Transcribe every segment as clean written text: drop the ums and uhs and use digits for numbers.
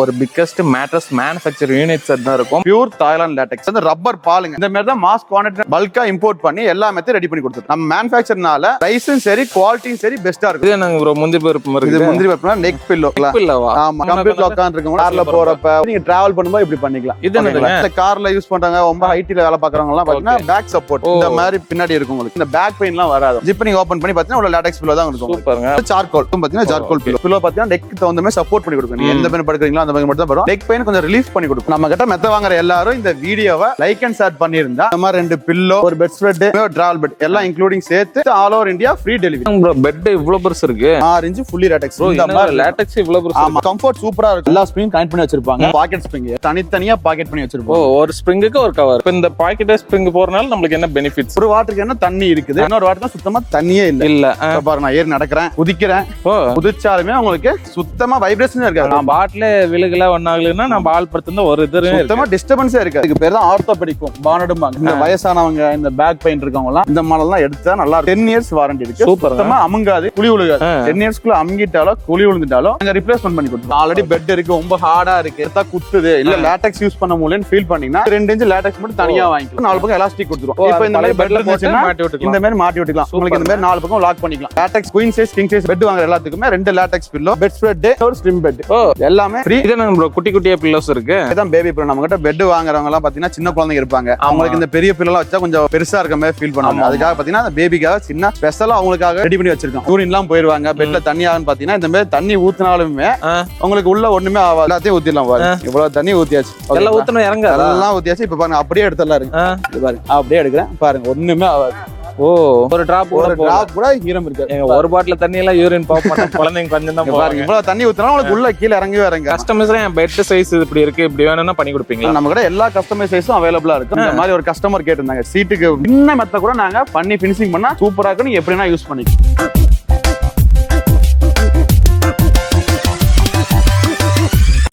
ஒரு biggest mattress manufacture units தான் இருக்கும். பியூர் தாய்லாந்து லேட்டெக்ஸ் வந்து ரப்பர் பாலுங்க. இந்த மாதிரி தான் மாஸ் குவான்டிட்டி பல்கா இம்போர்ட் பண்ணி எல்லாமே ரெடி பண்ணி கொடுத்துருக்கோம். நம்ம மேனுஃபேக்சர்னால பிரைஸும் சரி குவாலிட்டியும் சரி பெஸ்டா இருக்கு. இது நாங்க ப்ரோ முந்திரி பருப்பு மாதிரி இது முந்திரி பருப்புனா நெக் பில்லோ பில்லோவா? ஆமா, கம்ப்யூட்டர்ல உட்கார்ந்திருக்கவங்க கார்ல போறப்ப நீங்க டிராவல் பண்ணும்போது இப்படி பண்ணிக்கலாம். இது இந்த கார்ல யூஸ் பண்றாங்க ரொம்ப ஹைட்ல வேலை பாக்குறவங்க எல்லாம் பாத்தீங்கன்னா பேக் சப்போர்ட் இந்த மாதிரி பின்னாடி இருக்கும். உங்களுக்கு இந்த பேக் பெயின் எல்லாம் வராது. ஜிப் நீங்க ஓபன் பண்ணி பாத்தீங்கன்னா உள்ள லேட்டெக்ஸ் பில்லோ தான் இருக்கும். சூப்பர்ங்க. சார்கோல் பாத்தீங்கன்னா சார்கோல் பில்லோ பாத்தீங்கன்னா நெக் தகுந்த மாதிரி சப்போர்ட் பண்ணி கொடுக்கும். நீங்க எந்த பெயின் படுக்கிறீங்களோ அந்த பெயின் மட்டும் தான் வரும். நெக் பெயின் கொஞ்சம் ரிலீஃப் பண்ணி கொடுக்கும். நம்ம கிட்ட மெத்த வாங்குற எல்லாரும் இந்த வீடியோவை லைக் அண்ட் ஷேர் பண்ணிருந்தா இந்த மாதிரி 2 பில்லோ, ஒரு பெட் ஸ்ப்ரெட், ஒரு டிராவல் பெட் எல்லாம் இன்க்ளூடிங் சேர்த்து all over India free delivery. Bro bed இவ்வளவு பெருசு இருக்கு. 6 இன்ச் ஃபுல்லி லேட்டெக்ஸ். இந்த மாதிரி லேட்டெக்ஸ் இவ்வளவு பெருசு. ஆமா, கம்ஃபர்ட் சூப்பரா இருக்கு. எல்லா ஸ்ப்ரிங் கனெக்ட் பண்ணி வச்சிருப்பாங்க. பாக்கெட் ஸ்ப்ரிங் தனித்தனியா பாக்கெட் பண்ணி வச்சிருப்பாங்க. ஒரு ஸ்ப்ரிங்குக்கு ஒரு கவர். இப்போ இந்த பாக்கெட் ஸ்ப்ரிங் போறனால நமக்கு என்ன பெனிஃபிட்ஸ்? ஒரு வாட்டருக்கு என்ன தண்ணி இருக்குது, இன்னொரு வாட்டருக்கு சுத்தமா தண்ணியே இல்ல. பாருங்க, நான் ஏறி நடக்கிறேன், குதிக்கிறேன், குதிச்சாலுமே உங்களுக்கு சுத்தமா வைப்ரேஷன் இருக்காது. நான் பாட்டில விழுகல ஒன்னாகலன்னா நான் பால் படுத்திருந்தா ஒரு இது சுத்தமா டிஸ்டர்பன்ஸே இருக்காது. இதுக்கு பேர் தான் ஆர்த்தோபெடிக்கும் பானடும்பாங்க. இந்த வயசானவங்க, இந்த பேக் பெயின் இருக்கவங்க எல்லாம் இந்த மாடல் எல்லாம் எடுத்தா நல்லா 10 இயர்ஸ் வாரண்டி இருக்கு. சுத்தமா அமுங்காது, குழி விழுகாது. 10 இயர்ஸ்க்குள்ள அமுங்கிட்டாலும் குழி விழுந்துட்டாலும் நாங்க ரிப்ளேஸ்மெண்ட் பண்ணி கொடுத்துருவோம். ஆல்ரெடி பெட் இருக்கு, ரொம்ப ஹார்டா இருக்கு, எடுத்தா குத்துது, இல்ல லேட்டெக்ஸ் யூஸ் பண்ண முடியலன்னு ஃபீல் பண்ணீங்கன்னா 2 இன்ச் லேட்டெக்ஸ் மட்டும் தனியா வாங்கிக்கலாம். 4 பக்கம் எலாஸ்டிக் கொடுத்துருவோம். இப்போ இந்த மாதிரி பெட்ல போச்சுன்னா இந்த மாதிரி மாட்டி விட்டுக்கலாம். உங்களுக்கு இந்த மாதிரி 4 பக்கம் லாக் பண்ணிக்கலாம். Latex queen size, king size bed வாங்குற எல்லாத்துக்குமே 2 லேட்டெக்ஸ் பில்லோ, பெட் ஸ்ப்ரெட், ஒரு ஸ்லிம் பெட் எல்லாமே ஃப்ரீ. இது நம்ம குட்டி குட்டியா பில்லோஸ் இருக்கு. இதான் பேபி பில்லோ. நம்ம கிட்ட பெட் வாங்குறவங்க எல்லாம் பாத்தீங்கன்னா சின்ன குழந்தைங்க இருப்பாங்க. அவங்களுக்கு இந்த பெரிய பில்லோ வச்சா கொஞ்சம் பெருசா இருக்க மாதிரி ஃபீல் பண்ணுவாங்க. அதுக்காக பாத்தீங்கன்னா அந்த பேபிக்காக சின்ன ஸ்பெஷலா அவங்களுக்காக ரெடி பண்ணி வச்சிருக்கோம். யூரின் எல்லாம் போயிருவாங்க, பெட்ல தண்ணி ஆகுன்னு பாத்தீங்கன்னா இந்த மாதிரி தண்ணி ஊத்தினாலுமே உங்களுக்கு உள்ள ஒண்ணுமே ஆகாது. எல்லாத்தையும் ஊத்திடலாம். இவ்வளவு தண்ணி ஊத்தியாச்சு, எல்லாம் ஊத்தணும் இறங்க எல்லாம் ஊத்தியாச்சு. இப்ப பாருங்க அப்படியே எடுத்துலாம் இருக்கு. பாருங்க அப்படியே எடுக்கிறேன், பாருங்க ஒண்ணுமே ஆகாது. ஒரு டிராப் கூட ஈரம் இருக்கு. ஒரு பாட்டில் தண்ணி எல்லாம் யூரின் பாப் பண்ண குழந்தைங்க கொஞ்சம் தான் பாருங்க. இவ்வளவு தண்ணி ஊத்தினா உங்களுக்கு உள்ள கீழே இறங்கவே இறங்க. கஸ்டமைஸ் பெட் சைஸ் இப்படி இருக்கு, இப்படி வேணும்னா பண்ணி கொடுப்பீங்களா? நம்ம கூட எல்லா கஸ்டமைஸ் சைஸும் அவைலபிளா இருக்கு. இந்த மாதிரி ஒரு கஸ்டமர் கேட்டிருந்தாங்க, சீட்டுக்கு இன்ன மெத்த கூட நாங்க பண்ணி பினிஷிங் பண்ணா சூப்பரா இருக்கு, நீங்க எப்படினா யூஸ் பண்ணிக்கலாம்.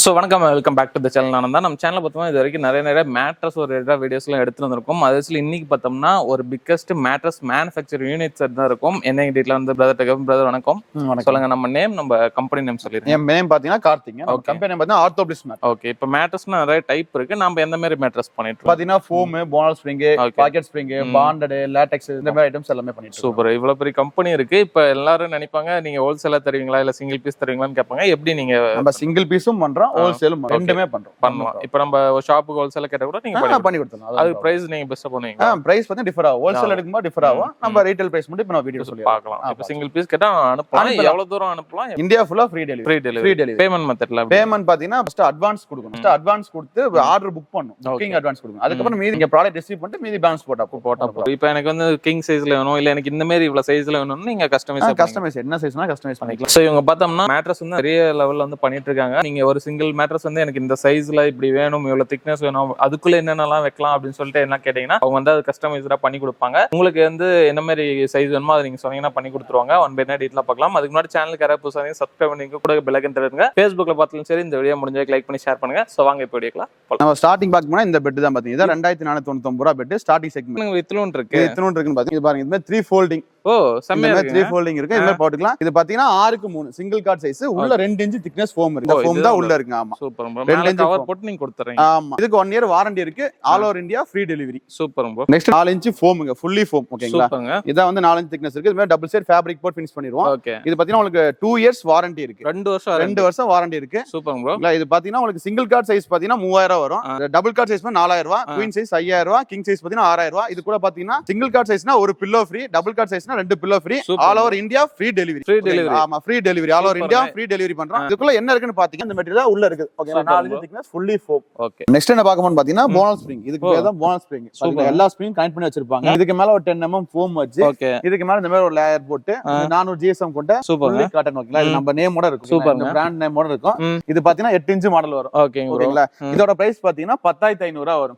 ஸோ வணக்கம், welcome back to the channel. நான் தான் நம்ம சேனல் பார்த்தோம்னா இது வரைக்கும் நிறைய மேட்ரஸ் ஒரு வீடியோஸ்லாம் எடுத்துட்டு வந்திருக்கும். அதில் இன்னைக்கு பார்த்தோம்னா ஒரு பிக்கஸ்ட் மேட்ரஸ் மேனுஃபேக்சர் யூனிட்ஸ் தான் இருக்கும். என்ன டீட்டில் வந்து பிரதர் வணக்கம் சொல்லுங்க. நம்ம நேம், நம்ம கம்பெனி நேம் சொல்லிடுங்க. என் நேம் பார்த்தீங்கன்னா கார்த்திக், கம்பெனி நேம் பார்த்தீங்கன்னா ஆர்த்தோபிளிஸ் மேட். ஓகே, இப்போ மேட்ரஸ்னா நிறைய டைப் இருக்கு. நம்ம எந்த மாதிரி மேட்ரஸ் பண்ணிட்டு பார்த்தீங்கன்னா foam, bonnell spring, pocket spring, bonded, latex இந்த மாதிரி ஐட்டம்ஸ் எல்லாமே பண்ணிட்டு. சூப்பர். இவ்வளவு பெரிய கம்பெனி இருக்கு. இப்போ எல்லாரும் நினைப்பாங்க நீங்க ஹோல்சேலா தருவீங்களா இல்ல சிங்கிள் பீஸ் தருவீங்களான்னு கேட்பாங்க. எப்படி நீங்க? நம்ம சிங்கிள் பீஸும் பண்றோம், ஹோல்சேலும் ரெண்டுமே பண்றோம். இப்போ நம்ம ஷாப்புக்கு ஹோல்சேலா கேட்டா கூட நீங்க பண்ணி கொடுத்தோம். அது பிரைஸ் நீங்க பெஸ்ட் பண்ணுவீங்க. பிரைஸ் வந்து டிஃபர் ஆகும். ஹோல்சேல் எடுக்கும்போது டிஃபர் ஆகும். நம்ம ரீட்டைல் பிரைஸ் மட்டும் இப்போ வீடியோ சொல்லி பார்க்கலாம். இப்போ சிங்கிள் பீஸ் கேட்டா அனுப்பலாம். எவ்வளவு தூரம் அனுப்பலாம்? இந்தியா ஃபுல்லா ஃப்ரீ டெலிவரி. பேமெண்ட் மெத்தட்ல பேமெண்ட் பாத்தீங்கன்னா ஃபர்ஸ்ட் அட்வான்ஸ் கொடுக்கணும். ஃபர்ஸ்ட் அட்வான்ஸ் கொடுத்து ஆர்டர் புக் பண்ணனும். புக்கிங் அட்வான்ஸ் கொடுக்கணும். அதுக்கு அப்புறம் மீதி நீங்க ப்ராடக்ட் ரிசீவ் பண்ணிட்டு மீதி பேலன்ஸ் போட்டா இப்போ எனக்கு வந்து கிங் சைஸ்ல வேணும், இல்ல எனக்கு இந்த மாதிரி இவ்வளவு சைஸ்ல வேணும்னு நீங்க கஸ்டமைஸ் என்ன சைஸ்னா கஸ்டமைஸ் பண்ணிக்கலாம். சோ இவங்க பார்த்தோம்னா மேட்ரஸ் வந்து நிறைய லெவல்ல வந்து பண்ணிட்டு இருக்காங்க. நீங்க ஒரு சிங்கிள் மேட்ரஸ் வந்து எனக்கு இந்த சைஸ்ல இப்படி வேணும், இவ்வளவு திக்னஸ் வேணும், அதுக்குள்ள என்னென்னலாம் வைக்கலாம் அப்படின்னு சொல்லிட்டு என்ன கேட்டீங்கன்னா அவங்க வந்து அது கஸ்டமைஸ்டா பண்ணி கொடுப்பாங்க. உங்களுக்கு வந்து என்ன மாதிரி சைஸ் வேணுமோ அதை நீங்க சொன்னீங்கன்னா பண்ணி கொடுத்துருவாங்க. ஒன் பை டீட்டெயிலா பார்க்கலாம். அதுக்கு முன்னாடி சேனலுக்கு யாராவது புதுசா சப்ஸ்கிரைப் பண்ணி கூட பெல் ஐகான் தட்டுங்க. Facebookல பார்த்தாலும் சரி, இந்த வீடியோ முடிஞ்சா லைக் பண்ணி ஷேர் பண்ணுங்க. சோ வாங்க இப்போ வீடியோக்குள்ள நம்ம ஸ்டார்டிங் பார்க்கணும்னா இந்த பெட் தான் பாத்தீங்க. இது 2499 ரூபாய் பெட் ஸ்டார்டிங் செக்மெண்ட். இத்தலூன் இருக்கு, இத்தலூன் இருக்குன்னு பாத்தீங்க. பாருங்க, இது 3 ஃபோல்டிங். செம்மையா இருக்கு. 3 ஃபோல்டிங் இருக்கு. இந்த மாதிரி போட்டுக்கலாம். இது பாத்தீங்கன்னா 6க்கு 3 சிங்கிள் கார்ட் சைஸ். உள்ள 2 இன்ச் திக்னஸ் ஃபோம் இருக்கு. ஃபோம் தான் உள்ள இருக்கு. ஆமா, சூப்பர் ப்ரோ. மேல கவர் போட்டு நீங்க கொடுத்துறீங்க. ஆமா, இதுக்கு 1 இயர் வாரண்டி இருக்கு. All over India free delivery. Super bro. Next 4 inch ஃபோம்ங்க, ஃபுல்லி ஃபோம். ஓகேங்களா? இத வந்து 4 இன்ச் திக்னஸ் இருக்கு. இது மாதிரி டபுள் சைடு ஃபேப்ரிக் போட்டு ஃபினிஷ் பண்ணிடுவோம். இது பாத்தீங்கன்னா உங்களுக்கு 2 இயர்ஸ் வாரண்டி இருக்கு. 2 வருஷம் வாரண்டி இருக்கு. Super bro. இது பாத்தீங்கன்னா உங்களுக்கு சிங்கிள் கார்ட் சைஸ் பாத்தீங்கன்னா 3000 வரும். டபுள் கார்ட் சைஸ் 4000 ரூபாய், குயின் சைஸ் 5000 ரூபாய், கிங் சைஸ் பாத்தீங்கன்னா 6000 ரூபாய். இது கூட பாத்தீங்கன்னா சிங்கிள் கார்ட் சைஸ்னா ஒரு பில்லோ ஃப்ரீ, டபுள் கார்ட் சைஸ்னா 2 pillow free. All over India free delivery. ஆமா, free delivery. All over India free delivery பண்றோம். இதுக்குள்ள என்ன இருக்குன்னு பாத்தீங்கன்னா இந்த மெட்டீரியல் உள்ள இருக்கு. ஓகேங்களா? 4 inch thickness fully foam. Okay, next என்ன பார்க்கணும் பாத்தீங்கன்னா போனல் ஸ்ப்ரிங். இதுக்கு பேர் தான் போனல் ஸ்ப்ரிங். எல்லா ஸ்ப்ரிங் கனெக்ட் பண்ணி வச்சிருப்பாங்க. இதுக்கு மேல ஒரு 10 mm ஃபோம் வச்சு, இதுக்கு மேல இந்த மாதிரி ஒரு லேயர் போட்டு 400 GSM கொண்ட ஃபுல்லி காட்டன். ஓகேங்களா? இது நம்ம நேமோட இருக்கும். சூப்பர், இந்த பிராண்ட் நேமோட இருக்கும். இது பாத்தீங்கன்னா 8 இன்ச் மாடல் வரும். ஓகேங்களா? இதோட பிரைஸ் பாத்தீங்கன்னா 10500 வரும்.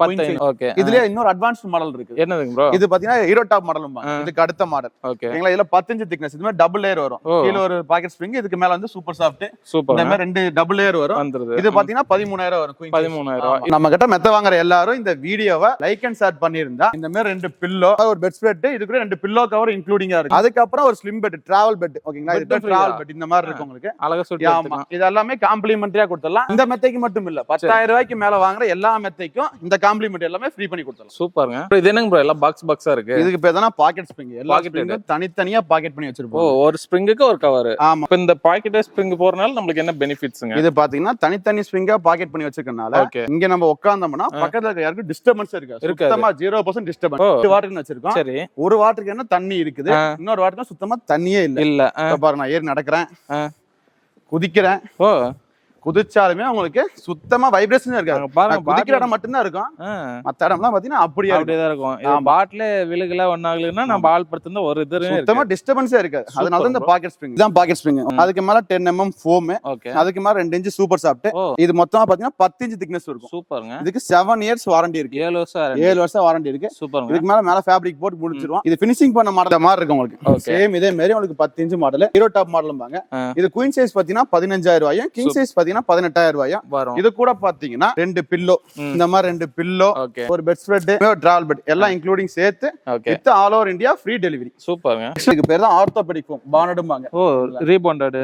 ஓகே, இதுல இன்னொரு அட்வான்ஸ்ட் மாடல் இருக்கு. என்னதுங்க ப்ரோ? இது பாத்தீங்கன்னா ஹீரோ டாப் மாடல். இதுக்கு அடுத்த மாடல். ஓகே ஓகேங்களா. இதுல 10 இன்ச் திக்னஸ், இது மாதிரி டபுள் லேயர் வரும். கீழ ஒரு பாக்கெட் ஸ்ப்ரிங், இதுக்கு மேல வந்து சூப்பர் சாஃப்ட், சூப்பர். இந்த மாதிரி ரெண்டு டபுள் லேயர் வரும். இது பாத்தீங்கன்னா 13,000 வரும். 13,000. நம்ம கிட்ட மெத்த வாங்குற எல்லாரும் இந்த வீடியோவை லைக் அண்ட் ஷேர் பண்ணிருந்தா இந்த மாதிரி ரெண்டு பில்லோ, ஒரு பெட் ஸ்ப்ரெட், இது கூட ரெண்டு பில்லோ கவர் இன்க்ளூடிங்கா இருக்கு. அதுக்கப்புறம் ஒரு ஸ்லிம் பெட், டிராவல் பெட். ஓகேங்களா, இது டிராவல் பெட் இந்த மாதிரி இருக்கு உங்களுக்கு. அழகா சுத்தி ஆமா, இது எல்லாமே காம்ப்ளிமெண்டரியா கொடுத்துடலாம். இந்த மெத்தைக்கு மட்டும் இல்ல, 10,000 ரூபாய்க்கு மேல வாங்குற எல்லா மெத்தைக்கும் இந்த காம்ப்ளிமெண்ட் எல்லாமே ஃப்ரீ பண்ணி கொடுத்துடலாம். சூப்பர்ங்க. இது என்னங்க ப்ரோ, எல்லாம் பாக்ஸா இருக்கு? இதுக்கு பேர் தான பாக்கெட் ஸ்ப்ரிங். எல்லா ஸ்ப்ரிங்கும் தனித்தனியா பாக்கெட் பண்ணி வச்சிருப்போம். ஒரு ஸ்ப்ரிங்குக்கு ஒரு கவர். ஆமா. இப்போ இந்த பாக்கெட் ஸ்ப்ரிங் போறனால நமக்கு என்ன பெனிஃபிட்ஸ்ங்க? இது பாத்தீங்கன்னா தனித்தனி ஸ்ப்ரிங்கா பாக்கெட் பண்ணி வச்சிருக்கனால இங்க நம்ம உட்கார்ந்தோம்னா பக்கத்துல இருக்க யாருக்கும் டிஸ்டர்பன்ஸ் இருக்காது. சுத்தமா 0% டிஸ்டர்பன்ஸ். ஒரு வாட்டர்னு வச்சிருக்கோம். சரி, ஒரு வாட்டருக்கு என்ன தண்ணி இருக்குது, இன்னொரு வாட்டருக்கு சுத்தமா தண்ணியே இல்ல. பாருங்க, நான் ஏறி நடக்கிறேன், குதிக்கிறேன், குதிச்சாலுமே உங்களுக்கு சுத்தமா வைப்ரேஷன் இருக்காது. குதிக்கிற இடம் மட்டும்தான் இருக்கும், மத்த இடம்லாம் பாத்தீங்கன்னா அப்படியேதான் இருக்கும். பாட்டில விழுகல ஒன்னாகலன்னா நம்ம ஆள் படுத்திருந்தா ஒரு இது சுத்தமா டிஸ்டர்பன்ஸே இருக்காது. அதனால இந்த பாக்கெட் ஸ்ப்ரிங் இதான் பாக்கெட் ஸ்ப்ரிங். அதுக்கு மேல 10 mm ஃபோம், அதுக்கு மேல 2 இன்ச் சூப்பர் சாஃப்ட். இது மொத்தமா பாத்தீங்கன்னா 10 இன்ச் திக்னஸ் இருக்கும். சூப்பர்ங்க. இதுக்கு 7 இயர்ஸ் வாரண்டி இருக்கு. 7 வருஷம் வாரண்டி இருக்கு. சூப்பர்ங்க. இதுக்கு மேல ஃபேப்ரிக் போட்டு முடிச்சிருவோம். இது ஃபினிஷிங் பண்ண மாடல் மாதிரி இருக்கு உங்களுக்கு. சேம் இதே மாதிரி உங்களுக்கு 10 இன்ச் மாடல், ஹீரோ டாப் மாடல்பாங்க. இது குயின் சைஸ் பாத்தீங்கன்னா 15,000 ரூபாயும், கிங் சைஸ் பாத்தீங்கன்னா 18,000 ரூபாயும் வரும். இது கூட பாத்தீங்கன்னா ரெண்டு பில்லோ, இந்த மாதிரி ரெண்டு பில்லோ, ஒரு பெட் ஸ்ப்ரெட், ஒரு டிராவல் பெட் எல்லாம் இன்க்ளூடிங் சேர்த்து with all over India free delivery. சூப்பர்ங்க. இதுக்கு பேர் தான் ஆர்த்தோபெடிக் ஃபோம், பாண்டடும்பாங்க. ரீபாண்டட்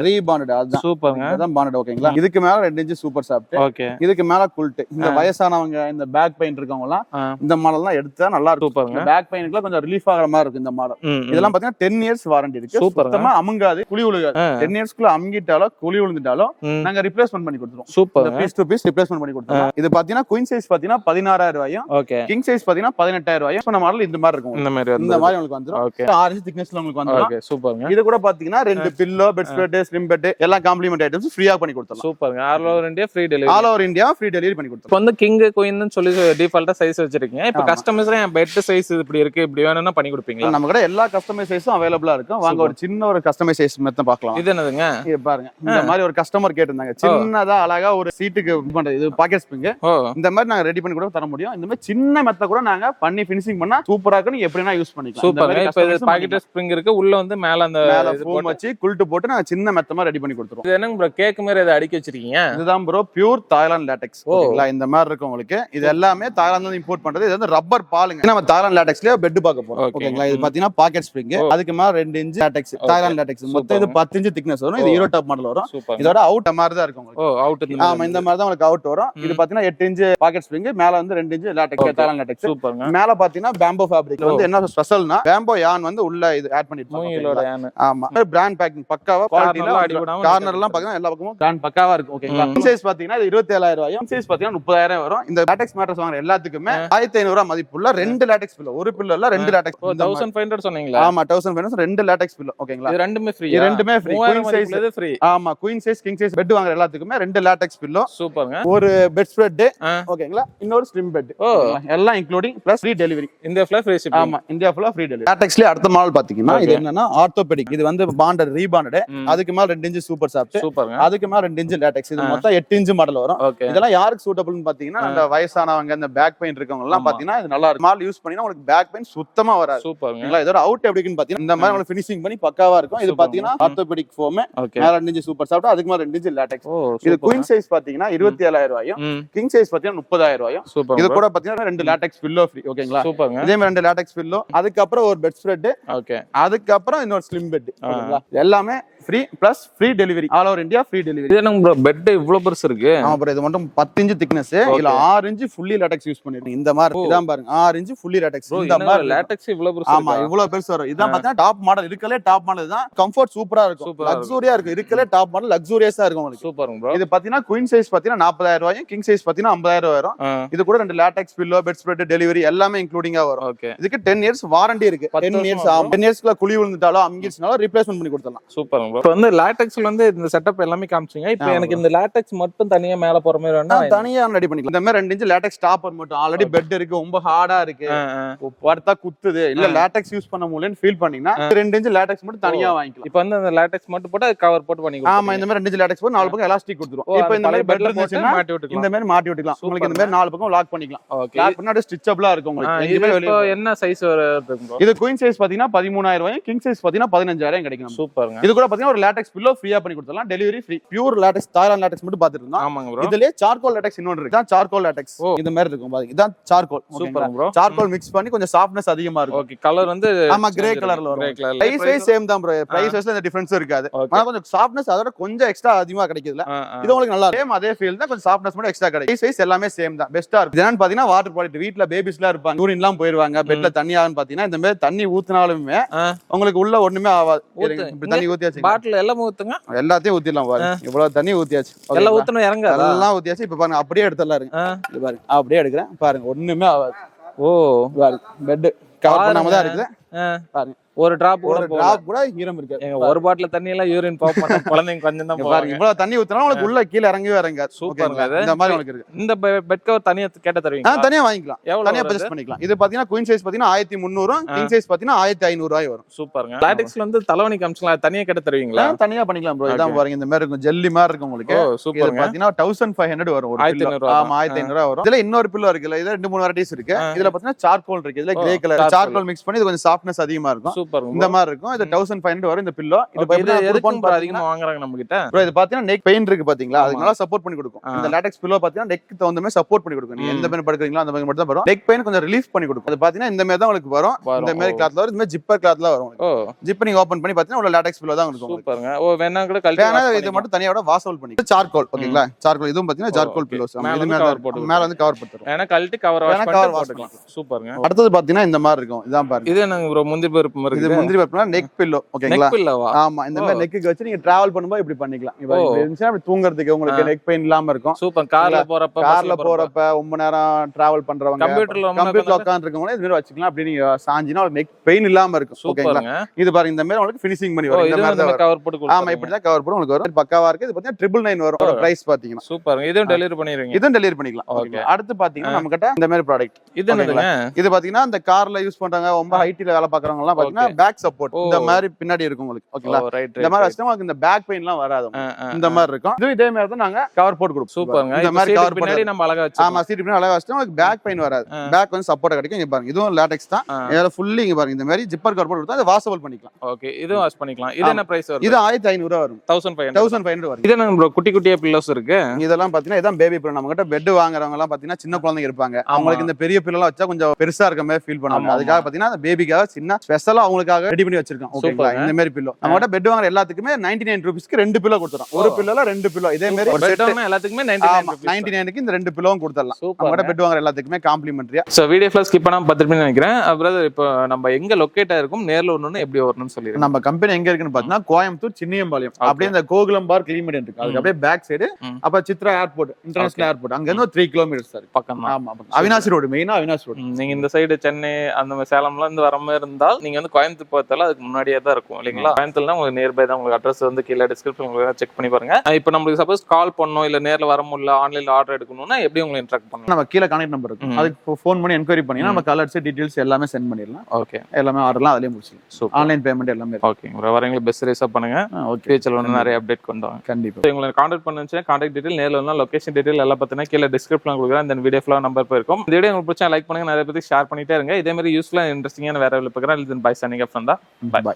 அதுதான். சூப்பர்ங்க. அதான் பாண்டட். ஓகேங்களா. இதுக்கு மேல 2 இன்ச் சூப்பர் சாஃப்ட், ஓகே. இதுக்கு மேல குல்ட். இந்த வயசானவங்க, இந்த பேக் பெயின் இருக்கவங்க எல்லாம் இந்த மாடல் தான் எடுத்தா நல்லா இருக்கும். சூப்பர்ங்க. பேக் பெயினுக்குலாம் கொஞ்சம் ரிலீஃப் ஆகிற மாதிரி இருக்கு இந்த மாடல். இதெல்லாம் பாத்தீங்கன்னா 10 இயர்ஸ் வாரண்டி இருக்கு. சுத்தமா அமுங்காது, குழி விழுகாது. 10 இயர்ஸ்க்குள்ள அமுங்கிட்டாலோ குழி விழுந்துட்டாலோ நாங்க ரிப்ளேஸ்மெண்ட் பண்ணி கொடுத்துருவோம். Super. Piece to piece replacement பண்ணி கொடுத்துருவோம். இது பாத்தீங்கன்னா குயின் சைஸ் பாத்தீங்கன்னா 16,000 ரூபாயும், கிங் சைஸ் பாத்தீங்கன்னா 18,000 ரூபாயும். சொன்ன மாடல் இந்த மாதிரி இருக்கும். இந்த மாதிரி உங்களுக்கு வந்துரும். 6 இன்ச் திக்னஸ்ல உங்களுக்கு வந்துரும். சூப்பர்ங்க. இது கூட பாத்தீங்கன்னா ரெண்டு pillow, bed spread, slim bed எல்லாம் காம்ப்ளிமெண்ட் ஐட்டம்ஸ் ஃப்ரீயா பண்ணி கொடுத்துறோம். சூப்பர்ங்க. All over India free delivery. All over India free delivery பண்ணி கொடுத்துறோம். இப்போ வந்து கிங் குயின் சொல்லி டிஃபால்ட்டா சைஸ் வச்சிருக்கீங்க. இப்போ கஸ்டமைஸரா என் பெட் சைஸ் இப்படி இருக்கு, இப்படி வேணும்னா பண்ணி கொடுப்பீங்களா? நம்ம கிட்ட எல்லா கஸ்டமைஸ் சைஸும் அவைலபிளா இருக்கும். வாங்க ஒரு சின்ன ஒரு கஸ்டமைஸ் சைஸ் மெத்த பார்க்கலாம். இது என்னதுங்க? இது பாருங்க, இந்த மாதிரி ஒரு கஸ்டமர் கேட்டிருந்தாங்க, சின்னதா அழகா ஒரு சீட்டுக்கு பண்றது. இது பாக்கெட் ஸ்ப்ரிங். இந்த மாதிரி நாங்க ரெடி பண்ணி கூட தர முடியும். இந்த மாதிரி சின்ன மெத்த கூட நாங்க பண்ணி ஃபினிஷிங் பண்ணா சூப்பரா இருக்கு. நீங்க எப்படினா யூஸ் பண்ணிக்கலாம். சூப்பர்ங்க. இப்போ இது பாக்கெட் ஸ்ப்ரிங் இருக்கு, உள்ள வந்து மேல அந்த ஃபோம் வச்சு குல்ட் போட்டு நாங்க சின்ன மெத்தமா ரெடி பண்ணி கொடுத்துருவோம். இது என்னங்க ப்ரோ, கேக் மாதிரி இத அடிக்க வச்சிருக்கீங்க? இதுதான் ப்ரோ பியூர் தாய்லாந்து லேட்டெக்ஸ். ஓகேங்களா, இந்த மாதிரி இருக்கு உங்களுக்கு. இது எல்லாமே தாய்லாந்துல இருந்து இம்போர்ட் பண்றது. இது வந்து ரப்பர் பாலுங்க. நம்ம தாய்லாந்து லேட்டெக்ஸ்லயே பெட் பார்க்க போறோம். ஓகேங்களா, இது பாத்தீங்கன்னா பாக்கெட் ஸ்ப்ரிங், அதுக்கு மேல 2 இன்ச் லேட்டெக்ஸ், தாய்லாந்து லேட்டெக்ஸ். மொத்தம் இது 10 இன்ச் திக்னஸ் வரும். இது ஹீரோ டாப் மாடல் வரும். இதோட அவுட் மாதிரி தான் இருக்கும் உங்களுக்கு. அவுட். ஆமா, இந்த மாதிரி தான் உங்களுக்கு அவுட் வரும். இது பாத்தீங்கன்னா 8 இன்ச் பாக்கெட் ஸ்ப்ரிங், மேல வந்து 2 இன்ச் லேட்டெக்ஸ், தாய்லாந்து லேட்டெக்ஸ். சூப்பர்ங்க. மேல பாத்தீங்கன்னா பேம்போ ஃபேப்ரிக் வந்து என்ன ஸ்பெஷல்னா பேம்போ யான் வந்து உள்ள இது ஆட் பண்ணிருப்பாங்க. ஆமா, பிராண்ட் பேக்கிங் பக்காவா, குவாலிட்டில கார்னர் எல்லாம் பாத்தீங்கன்னா எல்லா பக்கமும் பிராண்ட் பக்காவா இருக்கும். ஓகேங்களா. சைஸ் பாத்தீங்கன்னா இது 27,000 ரூபாயும், சைஸ் பாத்தீங்கன்னா 30,000 வரும். இந்த லேட்டெக்ஸ் மேட்ரஸ் வாங்குற எல்லாத்துக்குமே 1,500 ரூபாய் மதிப்புள்ள 2 லேட்டெக்ஸ் பில்லோ, ஒரு பில்லோ இல்ல 2 லேட்டெக்ஸ். 1500 சொன்னீங்களா? ஆமா, 1500 2 லேட்டெக்ஸ் பில்லோ. ஓகேங்களா, இது ரெண்டுமே ஃப்ரீ. ரெண்டுமே ஃப்ரீ. Queen size free. ஆமா, queen size, king size bed வாங்குற எல்லாத்துக்குமே 2 லேட்டெக்ஸ் பில்லோ. சூப்பர்ங்க. ஒரு பெட் ஸ்ப்ரெட். ஓகேங்களா, இன்னொரு ஸ்லிம் பெட், எல்லாம் including plus free delivery. India ஃபுல்லா ஃப்ரீ ஷிப்பிங். ஆமா, இந்தியா ஃபுல்லா ஃப்ரீ டெலிவரி. லேட்டெக்ஸ்ல அடுத்த மாடல் பாத்தீங்கன்னா இது என்னன்னா ஆர்த்தோபெடிக். இது வந்து பாண்டட், ரீபாண்டட். அதுக்கு மேல 2 இன்ச் சூப்பர் சாஃப்ட், சூப்பர்ங்க. அதுக்கு மேல 2 இன்ச் லேட்டெக்ஸ். இது மொத்தம் 8 இன்ச் மாடல் வரும். இதெல்லாம் யாருக்கு சூட்டபிள்னு பாத்தீங்கன்னா அந்த வயசானவங்க, இந்த பேக் பெயின் இருக்கவங்க எல்லாம் பாத்தீங்கன்னா இது நல்லா இருக்கும். மாடல் யூஸ் பண்ணினா உங்களுக்கு பேக் பெயின் சுத்தமா வராது. சூப்பர்ங்க. இதோட அவுட் எப்படின்னு பாத்தீங்கன்னா இந்த மாதிரி உங்களுக்கு ஃபினிஷிங் பண்ணி பக்காவா இருக்கும். இது பாத்தீங்கன்னா ஆர்த்தோபெடிக் ஃபோம், மேல 2 இன்ச் சூப்பர் சாஃப்ட், அதுக்கு மேல 2 இன்ச் லேட்டெக்ஸ். இது குயின் சைஸ் பாத்தீங்கன்னா 27,000 ரூபாயும், கிங் சைஸ் பாத்தீங்கன்னா 30,000 ரூபாயும். இது கூட பாத்தீங்கன்னா 2 லேட்டெக்ஸ் பில்லோ ஃப்ரீ. ஓகேங்களா, இதே மாதிரி 2 லேட்டெக்ஸ் பில்லோ, அதுக்கப்புறம் ஒரு பெட் ஸ்ப்ரெட், அதுக்கப்புறம் இன்னொரு ஸ்லிம் பெட். ஓகேங்களா, எல்லாமே free plus free delivery. All over India free delivery. இது நம்ம ப்ரோ பெட் இவ்ளோ பெருசு இருக்கு. ஆமா ப்ரோ, இது மட்டும் 10 இன்ச் திக்னஸ். இதுல 6 இன்ச் ஃபுல்லி லேட்டெக்ஸ் யூஸ் பண்ணிருக்கீங்க. இந்த மாதிரி இதான் பாருங்க, 6 இன்ச் ஃபுல்லி லேட்டெக்ஸ். இந்த மாதிரி லேட்டெக்ஸ் இவ்ளோ பெருசு. ஆமா, இவ்ளோ பெருசு வரும். இதான் பார்த்தா டாப் மாடல். இருக்கலே டாப் மாடல் தான். கம்ஃபர்ட் சூப்பரா இருக்கும், லக்ஸூரியா இருக்கும். இருக்கலே டாப் மாடல், லக்ஸூரியஸா இருக்கும் உங்களுக்கு. சூப்பர்ங்க ப்ரோ. இது பாத்தீங்கன்னா குயின் சைஸ் பாத்தீங்கன்னா 40,000 ரூபாயும், கிங் சைஸ் பாத்தீங்கன்னா 50,000 வரும். இது கூட 2 latex pillow, bed spread, delivery எல்லாமே இன்க்ளூடிங்கா வரும். இதுக்கு 10 இயர்ஸ் வாரண்டி இருக்கு. 10 இயர்ஸ் 10 இயர்ஸ்க்குள்ள குழி விழுந்துட்டாலோ அமுங்கிடுச்சுனாலோ ரீப்ளேஸ்மெண்ட் பண்ணி கொடுத்துடலாம். சூப்பர்ங்க ப்ரோ. இப்போ வந்து லாட்டெக்ஸ்ல வந்து இந்த செட்டப் எல்லாமே காமிச்சீங்க. இப்போ எனக்கு இந்த லாட்டெக்ஸ் மட்டும் தனியா மேல போற மாதிரி வேணா தனியா ரெடி பண்ணிக்கலாம். இந்த மாதிரி 2 இன்ச் லாட்டெக்ஸ் டாப்பர் மட்டும் ஆல்ரெடி பெட் இருக்கு, ரொம்ப ஹார்டா இருக்கு, படுத்தா குத்துது, இல்ல லாட்டெக்ஸ் யூஸ் பண்ண முடியலன்னு ஃபீல் பண்ணீங்கன்னா 2 இன்ச் லாட்டெக்ஸ் மட்டும் தனியா வாங்கிக்கலாம். இப்போ வந்து அந்த லாட்டெக்ஸ் மட்டும் போட்டு கவர் போட்டு பண்ணி கொடுப்பீங்க. ஆமா, இந்த மாதிரி 2 இன்ச் லாட்டெக்ஸ் போட்டு 4 பக்கம் எலாஸ்டிக் கொடுத்துரும். இப்போ இந்த மாதிரி பெட்ல போட்டு மாட்டி விட்டுக்கலாம். இந்த மாதிரி மாட்டி விட்டுக்கலாம். உங்களுக்கு இந்த மாதிரி 4 பக்கம் லாக் பண்ணிக்கலாம். லாக் பண்ணா அது ஸ்டிச்சபிளா இருக்கும் உங்களுக்கு. இப்போ என்ன சைஸ் வருது ப்ரோ? இது குயின் சைஸ் பாத்தீங்கன்னா 13,000, கிங் சைஸ் பாத்தீங்கன்னா 15,000 கிடைக்கும். சூப்பர்ங்க. இது கூட பாத்தீங்கன்னா ஒரு லாட்டெக்ஸ் பில்லோ ஃப்ரீயா பண்ணி கொடுத்துடலாம். Delivery free. Pure latex, Thailand latex மட்டும் பாத்துட்டு இருந்தோம். ஆமாங்க ப்ரோ. இதுலயே சார்கோல் லாட்டெக்ஸ் இன்னொரு இருக்கு. இதான் சார்கோல் லாட்டெக்ஸ். இந்த மாதிரி இருக்கும் பாருங்க. இதான் charcoal. Super bro. Charcoal mix பண்ணி கொஞ்சம் சாஃப்ட்னஸ் அதிகமா இருக்கும். ஓகே. கலர் வந்து ஆமா கிரே கலர்ல வரும். பிரைஸ் வைஸ் சேம் தான் ப்ரோ. பிரைஸ் வைஸ்ல இந்த டிஃபரன்ஸ் இருக்காது. ஆனா கொஞ்சம் சாஃப்ட்னஸ் அதோட கொஞ்சம் எக்ஸ்ட்ரா அதிகமா கிடைக்குதுல. இது உங்களுக்கு நல்லா சேம் அதே ஃபீல் தான், கொஞ்சம் சாஃப்ட்னஸ் மட்டும் எக்ஸ்ட்ரா கிடைக்கும். பிரைஸ் வைஸ் எல்லாமே சேம் தான். பெஸ்டா இருக்கு. என்னன்னு பாத்தீங்கன்னா வாட்டர் குவாலிட்டி. வீட்ல பேபிஸ்லாம் இருப்பாங்க, யூரின்லாம் போயிருவாங்க, பெட்ல தண்ணி ஆகுன்னு பாத்தீங்கன்னா இந்த மாதிரி தண்ணி ஊத்துனாலுமே உங்களுக்கு உள்ள ஒண்ணுமே ஆகாது. இப்படி தண்ணி ஊத்தியாச்சு, பாட்டில் எல்லாம் ஊத்துங்க, எல்லாத்தையும் ஊத்திடலாம் பாருங்க. இவ்வளவு தண்ணி ஊத்தியாச்சு, எல்லாம் ஊத்தணும் இறங்க எல்லாம் ஊத்தியாச்சு. இப்ப பாருங்க அப்படியே எடுத்துடலாம் இருக்கு பாருங்க. அப்படியே எடுக்கிறேன் பாருங்க, ஒண்ணுமே ஆகாது. ஓ பெட் கவர் பண்ணாம தான் இருக்குது பாருங்க. ஒரு டிராப் கூட ஈரம் இருக்கு. ஒரு பாட்டில் தண்ணி எல்லாம் யூரின் பாப் பண்ண குழந்தைங்க கொஞ்சம் தான் பாருங்க. இவ்வளவு தண்ணி ஊத்துனா உங்களுக்கு உள்ள கீழ இறங்கவே இறங்காது. சூப்பர்ங்க. இந்த மாதிரி உங்களுக்கு இருக்கு. இந்த பெட் கவர் தனியா கேட்ட தருவீங்க? தனியா வாங்கிக்கலாம், தனியா பர்ச்சேஸ் பண்ணிக்கலாம். இது பாத்தீங்கன்னா குயின் சைஸ் பாத்தீங்கன்னா 1300, கிங் சைஸ் பாத்தீங்கன்னா 1500 ரூபாய் வரும். சூப்பர்ங்க. லாட்டெக்ஸ்ல வந்து தலைவணி காமிச்சலாம், தனியா கேட்ட தருவீங்களா? தனியா பண்ணிக்கலாம் ப்ரோ. இதான் பாருங்க, இந்த மாதிரி இருக்கும், ஜெல்லி மாதிரி இருக்கும் உங்களுக்கு. சூப்பர். பாத்தீங்கன்னா 1500 வரும். 1500. ஆமா 1500 வரும். இதுல இன்னொரு பில்லோ இருக்குல்ல, இதுல 2-3 வெரைட்டிஸ் இருக்கு. இதுல பாத்தீங்கன்னா சார்கோல் இருக்கு, இதுல கிரே கலர் சார்கோல் மிக்ஸ் பண்ணி இது கொஞ்சம் சாஃப்ட்னஸ் அதிகமா இருக்கும். சூப்பர். இந்த மாதிரி இருக்கும். இது 1500 வரும் இந்த பில்லோ. இது அதிகமா வாங்குறாங்க நம்ம கிட்ட ப்ரோ. இது பாத்தீங்கன்னா நெக் பெயின் இருக்கு பாத்தீங்களா, அதுனால சப்போர்ட் பண்ணி கொடுக்கும். இந்த லாட்டெக்ஸ் பில்லோ பாத்தீங்கன்னா நெக் தகுந்த மாதிரி சப்போர்ட் பண்ணி கொடுக்கும். நீங்க எந்த மாதிரி படுக்குறீங்களோ அந்த மாதிரி மட்டும் தான் வரும். நெக் பெயின் கொஞ்சம் ரிலீஃப் பண்ணி கொடுக்கும். அது பாத்தீங்கன்னா இந்த மாதிரி தான் உங்களுக்கு வரும். இந்த மாதிரி கிளாத்ல வரும், இந்த மாதிரி ஜிப்பர் கிளாத்ல வரும். ஜிப் நீங்க ஓபன் பண்ணி பாத்தீங்கன்னா உள்ள லாட்டெக்ஸ் பில்லோ தான் இருக்கும். சூப்பர்ங்க. ஓ வேணா கூட கழட்டி இது மட்டும் தனியா வாஷ் அவுட் பண்ணி சார்கோல். ஓகேங்களா, சார்கோல் இதுவும் பாத்தீங்கன்னா சார்கோல் பில்லோஸ். இது மேல வந்து கவர் போட்டுரும். வேணா கழட்டி கவர் வாஷ் போட்டுக்கலாம். சூப்பர்ங்க. அடுத்து பாத்தீங்கன்னா இந்த மாதிரி இருக்கும். இதான் பாருங்க, இது என்னங்க ப்ரோ? முந்திரி பருப்பு மாதிரி. இது முந்திரி பருப்புனா நெக் பில்லோ. ஓகேங்களா, ஆமா. இந்த மாதிரி நெக்குக்கு வச்சு நீங்க டிராவல் பண்ணும்போது இப்படி பண்ணிக்கலாம். இப்ப தூங்குறதுக்கு உங்களுக்கு நெக் பெயின் இல்லாம இருக்கும். சூப்பர். கார்ல போறப்ப ரொம்ப நேரம் டிராவல் பண்றவங்க, கம்ப்யூட்டர்ல உட்கார்ந்து இருக்கவங்க இது மாதிரி வச்சுக்கலாம். அப்படி நீங்க சாஞ்சினா நெக் பெயின் இல்லாம இருக்கும். ஓகேங்களா, இது பாருங்க இந்த மாதிரி உங்களுக்கு ஃபினிஷிங் பண்ணி வரும். இந்த மாதிரி தான் கவர் போட்டு. ஆமா, இப்படி தான் கவர் போட்டு உங்களுக்கு வரும். பக்காவா இருக்கு. இது பாத்தீங்கன்னா 999 வரும். பிரைஸ் பாத்தீங்கன்னா சூப்பர். இதுவும் டெலிவரி பண்ணிடுவீங்க? இதுவும் டெலிவரி பண்ணிக்கலாம். ஓகே. அடுத்து பாத்தீங்கன்னா நம்ம கிட்ட இந்த மாதிரி ப்ராடக்ட். இது என்னதுங்க? இது பாத்தீங்கன்னா இந்த கார்ல யூஸ் பண்றாங்க, ரொம்ப ஹைட்ல வேலை பாக்குறவங்க எல்லாம் பாத்தீங்கன்னா பேக் சப்போர்ட் இந்த மாதிரி பின்னாடி இருக்கும் உங்களுக்கு. ஓகேங்களா, இந்த மாதிரி வச்சா உங்களுக்கு இந்த பேக் பெயின்லாம் வராது. இந்த மாதிரி இருக்கும். இது இதே மாதிரி தான் நாங்க கவர் போட்டு கொடுப்போம். சூப்பர்ங்க. இந்த மாதிரி கவர் பின்னாடி நம்ம அழகா வச்சு. ஆமா, சீட் பின்னாடி அழகா வச்சா உங்களுக்கு பேக் பெயின் வராது. பேக் வந்து சப்போர்ட் கிடைக்கும். இங்க பாருங்க, இதுவும் லாட்டெக்ஸ் தான். இதல ஃபுல்லி இங்க பாருங்க இந்த மாதிரி ஜிப்பர் கவர் போட்டு கொடுத்தா அது வாஷபிள் பண்ணிக்கலாம். ஓகே. இதுவும் வாஷ் பண்ணிக்கலாம். இது என்ன பிரைஸ் வரும்? இது 1500 வரும். 1500 வரும். இது என்ன ப்ரோ? குட்டி குட்டியா பில்லோஸ் இருக்கு. இதெல்லாம் பாத்தீங்கன்னா இதான் பேபி பில்லோ. நம்ம கிட்ட பெட் வாங்குறவங்க எல்லாம் பாத்தீங்கன்னா சின்ன குழந்தைங்க இருப்பாங்க. அவங்களுக்கு இந்த பெரிய பில்லோ வச்சா கொஞ்சம் பெருசா இருக்க மாதிரி ஃபீல் பண்ணுவாங்க. அதுக்காக பாத்தீங்கன்னா அந்த பேபிக்காக சின்ன ஸ்பெஷலா அவங்களுக்காக ரெடி பண்ணி வச்சிருக்கோம். ஓகேங்களா, இந்த மாதிரி பில்லோ நம்ம கிட்ட பெட் வாங்குற எல்லாத்துக்குமே 99 ரூபீஸ்க்கு 2 பில்லோ கொடுத்துறோம். ஒரு பில்லோல 2 பில்லோ. இதே மாதிரி ஒரு செட் எல்லாத்துக்குமே 99 இந்த 2 பில்லோவும் கொடுத்துடலாம். நம்ம கிட்ட பெட் வாங்குற எல்லாத்துக்குமே காம்ப்ளிமெண்டரியா. சோ வீடியோ ஃபுல்லா ஸ்கிப் பண்ணாம பார்த்திருப்பீங்கன்னு நினைக்கிறேன். பிரதர், இப்போ நம்ம எங்க லொகேட் ஆயிருக்கும், நேர்ல வரணும்னா எப்படி வரணும்னு சொல்லிருங்க. நம்ம கம்பெனி எங்க இருக்குன்னு பாத்தீங்கன்னா கோயம்புத்தூர் சின்னியம்பாளையம். அப்படியே இந்த கோகுலம் பார் கிளிமேட் இருக்கு, அதுக்கு அப்படியே பேக் சைடு. அப்ப சித்ரா ஏர்போர்ட், இன்டர்நேஷனல் ஏர்போர்ட், அங்க இருந்து 3 கிலோமீட்டர்ஸ் இருக்கு பக்கம். ஆமா, அவினாசி ரோடு, மெயினா அவினாசி ரோடு. நீங்க இந்த சைடு சென்னை அந்த மாதிரி சேலம்ல இருந்து வர மாதிரி இருந்தால் நீங்க வந்து கோயம்புத்தூர் போறதால அதுக்கு முன்னாடியே தான் இருக்கும் இல்லைங்களா? கோயம்புத்தூர்ல உங்களுக்கு நியர்பை தான். உங்களுக்கு அட்ரஸ் வந்து கீழே டிஸ்கிரிப்ஷன்ல செக் பண்ணி பாருங்க. இப்போ நம்மளுக்கு சப்போஸ் கால் பண்ணணும், இல்ல நேர்ல வர முடியல, ஆன்லைன்ல ஆர்டர் எடுக்கணும்னா எப்படி உங்களை இன்டராக்ட் பண்ணணும்? நம்ம கீழே கான்டாக்ட் நம்பர் இருக்கு, அதுக்கு ஃபோன் பண்ணி என்கொயரி பண்ணீங்கன்னா நம்ம கலர்ஸ் டீடைல்ஸ் எல்லாமே சென்ட் பண்ணிடலாம். ஓகே. எல்லாமே ஆர்டர்லாம் அதிலே முடிச்சிடலாம். ஆன்லைன் பேமெண்ட் எல்லாமே. ஓகே. வரவங்களுக்கு பெஸ்ட் ரேஸா பண்ணுங்க. ஓகே. ஃபியூச்சர்ல வந்து நிறைய அப்டேட் கொண்டு வாங்க. கண்டிப்பா. உங்களை கான்டாக்ட் பண்ணுச்சுன்னா கான்டாக்ட் டீடைல், நேர்ல வந்தா லொகேஷன் டீடைல் எல்லாம் பார்த்தீங்கன்னா கீழே டிஸ்கிரிப்ஷன்ல கொடுக்குறேன். இந்த வீடியோ ஃபுல்லா நம்பர் போயிருக்கும். இந்த வீடியோ உங்களுக்கு பிடிச்சா லைக் பண்ணுங்க, நிறைய பேருக்கு ஷேர் பண்ணிட்டே இருங்க. இதே மாதிரி யூஸ்ஃபுல்லா இன்ட்ரெஸ்டிங்கான வேற பார்க்குறேன். பை சனிங் அப் ஃப்ரம் தான். பை.